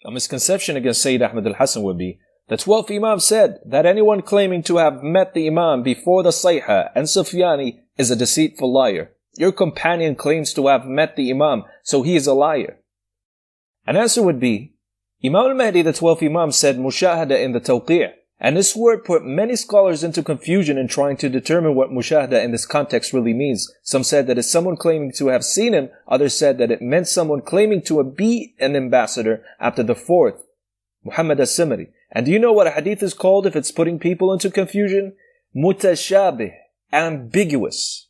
A misconception against Sayyid Ahmed Al-Hasan would be, the 12th Imam said that anyone claiming to have met the Imam before the Sayha and Sufyani is a deceitful liar. Your companion claims to have met the Imam, so he is a liar. An answer would be, Imam Al-Mahdi, the 12th Imam, said mushahada in the Tawqee, and this word put many scholars into confusion in trying to determine what mushahada in this context really means. Some said that it's someone claiming to have seen him, others said that it meant someone claiming to be an ambassador after the 4th, Muhammad Seymouri. And do you know what a hadith is called if it's putting people into confusion? Mutashabih, ambiguous.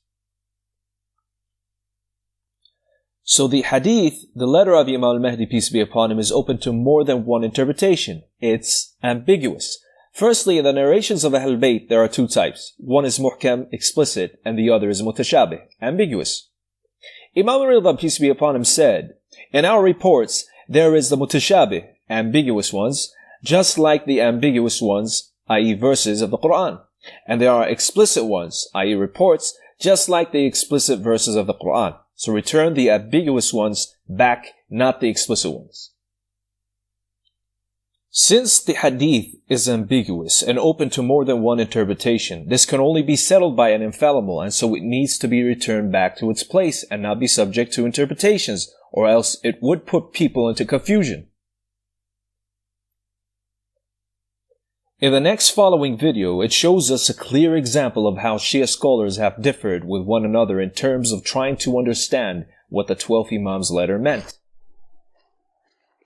So the hadith, the letter of Imam Al-Mahdi, peace be upon him, is open to more than one interpretation. It's ambiguous. Firstly, in the narrations of Ahl Bayt, there are two types. One is muhkam, explicit, and the other is mutashabih, ambiguous. Imam Al-Ridha, peace be upon him, said, in our reports, there is the mutashabih, ambiguous ones, just like the ambiguous ones, i.e. verses of the Quran. And there are explicit ones, i.e. reports, just like the explicit verses of the Quran. So return the ambiguous ones back, not the explicit ones. Since the hadith is ambiguous and open to more than one interpretation, this can only be settled by an infallible, and so it needs to be returned back to its place and not be subject to interpretations, or else it would put people into confusion. In the next following video, it shows us a clear example of how Shia scholars have differed with one another in terms of trying to understand what the 12th Imam's letter meant.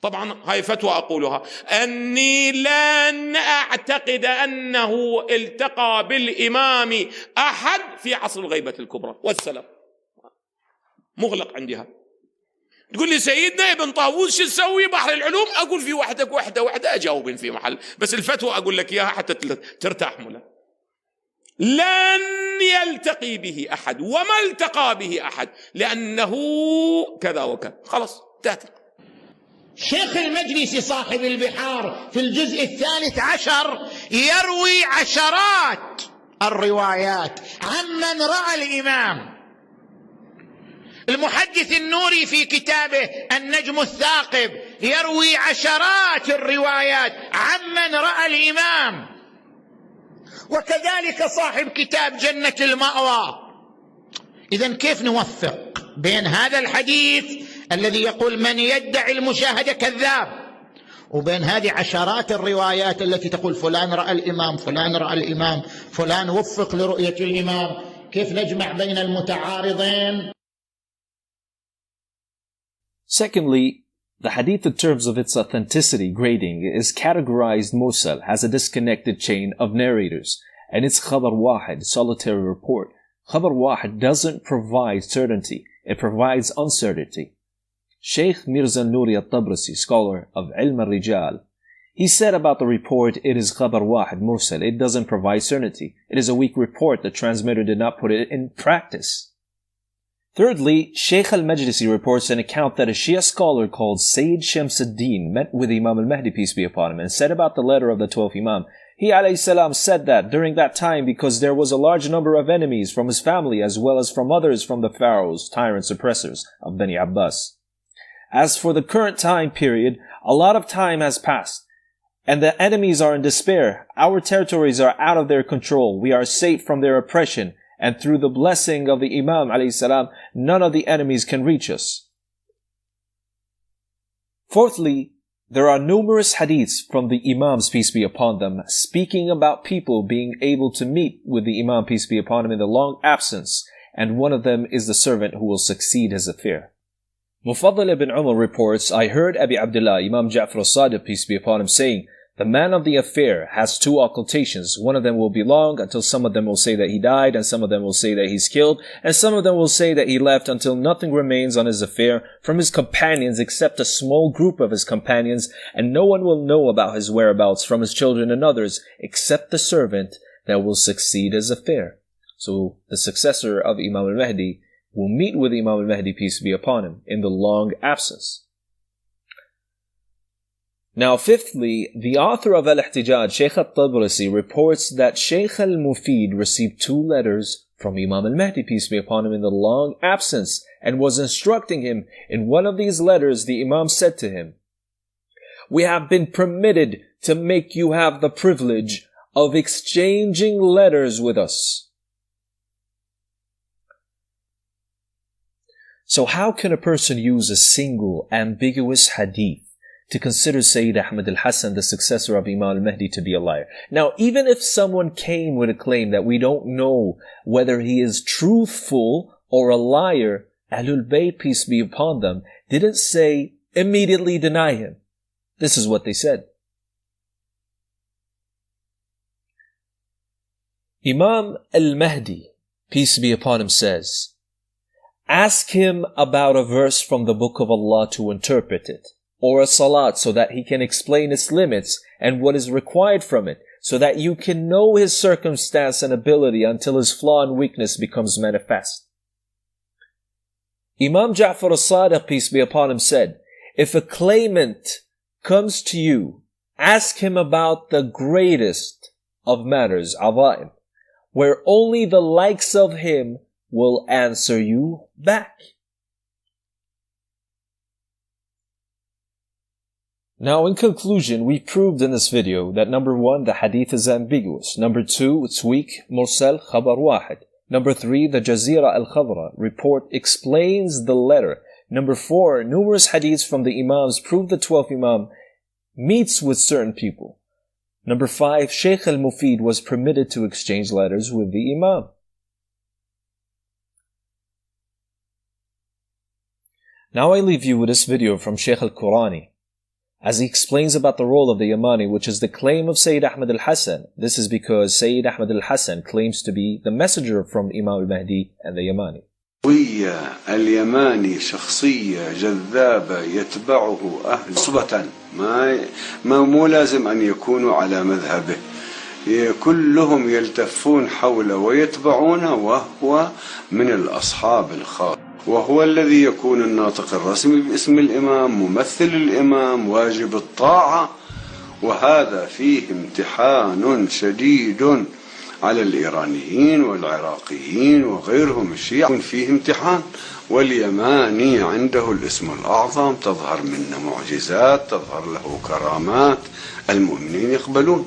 طبعا هاي فتوى أقولها أني لن أعتقد أنه التقى بالإمام أحد في عصر الغيبة الكبرى والسلام مغلق عندها. تقول لي سيدنا ابن طاووس شو تسوي بحر العلوم؟ أقول في وحدك واحدة أجاوب في محل، بس الفتوى أقول لك إياها حتى ترتاح ملا. لن يلتقي به أحد وما التقى به أحد لأنه كذا وكذا، خلاص انتهت. شيخ المجلس صاحب البحار في الجزء 13 يروي عشرات الروايات عمن رأى الإمام. المحدث النوري في كتابه النجم الثاقب يروي عشرات الروايات عمن رأى الإمام، وكذلك صاحب كتاب جنة المأوى. إذن كيف نوفق بين هذا الحديث الذي يقول من يدعي المشاهدة كذاب وبين هذه عشرات الروايات التي تقول فلان رأى الإمام، فلان رأى الإمام، فلان وفق لرؤية الإمام؟ كيف نجمع بين المتعارضين؟ Secondly, the hadith in terms of its authenticity grading is categorized mursal, has a disconnected chain of narrators, and it's khabar wahid, solitary report. Khabar wahid doesn't provide certainty, it provides uncertainty. Sheikh Mirza Nouri al-Tabrasi, scholar of Ilm al-Rijal, he said about the report, it is khabar wahid mursal, it doesn't provide certainty. It is a weak report, the transmitter did not put it in practice. Thirdly, Shaykh al-Majlisi reports an account that a Shia scholar called Sayyid Shamsuddin met with Imam Al-Mahdi, peace be upon him, and said about the letter of the 12th Imam. He alayhi salam said that during that time, because there was a large number of enemies from his family as well as from others from the pharaohs, tyrants, oppressors of Bani Abbas. As for the current time period, a lot of time has passed, and the enemies are in despair. Our territories are out of their control. We are safe from their oppression. And through the blessing of the Imam alayhi salam, none of the enemies can reach us. Fourthly, there are numerous hadiths from the Imams, peace be upon them, speaking about people being able to meet with the Imam, peace be upon him, in the long absence, and one of them is the servant who will succeed his affair. Mufaddal ibn Umar reports, I heard Abi Abdullah, Imam Ja'far al-Sadiq, peace be upon him, saying, the man of the affair has two occultations. One of them will be long until some of them will say that he died, and some of them will say that he's killed, and some of them will say that he left until nothing remains on his affair from his companions except a small group of his companions, and no one will know about his whereabouts from his children and others except the servant that will succeed his affair. So the successor of Imam Al-Mahdi will meet with Imam Al-Mahdi, peace be upon him, in the long absence. Now, fifthly, the author of Al-Ihtijaj, Shaykh al-Tabrasi, reports that Shaykh al-Mufid received two letters from Imam Al-Mahdi, peace be upon him, in the long absence, and was instructing him. In one of these letters, the Imam said to him, We have been permitted to make you have the privilege of exchanging letters with us. So how can a person use a single ambiguous hadith to consider Sayyid Ahmed Al-Hasan, the successor of Imam Al-Mahdi, to be a liar? Now, even if someone came with a claim that we don't know whether he is truthful or a liar, Ahlul Bayt, peace be upon them, didn't say immediately deny him. This is what they said. Imam Al-Mahdi, peace be upon him, says, ask him about a verse from the Book of Allah to interpret it, or a salat so that he can explain its limits and what is required from it, so that you can know his circumstance and ability until his flaw and weakness becomes manifest. Imam Ja'far al-Sadiq, peace be upon him, said, if a claimant comes to you, ask him about the greatest of matters, Adha'im, where only the likes of him will answer you back. Now, in conclusion, we proved in this video that number 1, the hadith is ambiguous. Number 2, it's weak, mursal, khabar wahid. Number 3, the Jazira al-Khadra report explains the letter. Number 4, numerous hadiths from the Imams prove the 12th Imam meets with certain people. Number 5, Shaykh al-Mufid was permitted to exchange letters with the Imam. Now I leave you with this video from Shaykh al-Qurani, as he explains about the role of the Yamani, which is the claim of Sayyid Ahmed Al-Hasan. This is because Sayyid Ahmed Al-Hasan claims to be the messenger from Imam Al-Mahdi and the Yamani. اليماني شخصية جذابة يتبعه أهل صبة ما مو لازم أن يكونوا على مذهبه، كلهم يلتفون حوله ويتبعونه، وهو من الأصحاب الخاص، وهو الذي يكون الناطق الرسمي باسم الإمام، ممثل الإمام، واجب الطاعة. وهذا فيه امتحان شديد على الإيرانيين والعراقيين وغيرهم الشيعة، يكون فيه امتحان. واليماني عنده الاسم الأعظم، تظهر منه معجزات، تظهر له كرامات، المؤمنين يقبلون.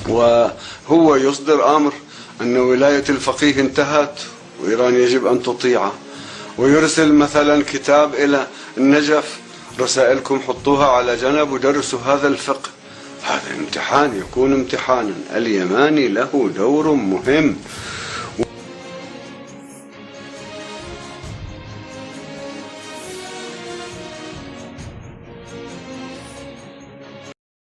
وهو يصدر أمر أن ولاية الفقيه انتهت وإيران يجب أن تطيعه، ويرسل مثلا كتاب إلى النجف، رسائلكم حطوها على جنب ودرسوا هذا الفقه. هذا امتحان، يكون امتحانا. اليماني له دور مهم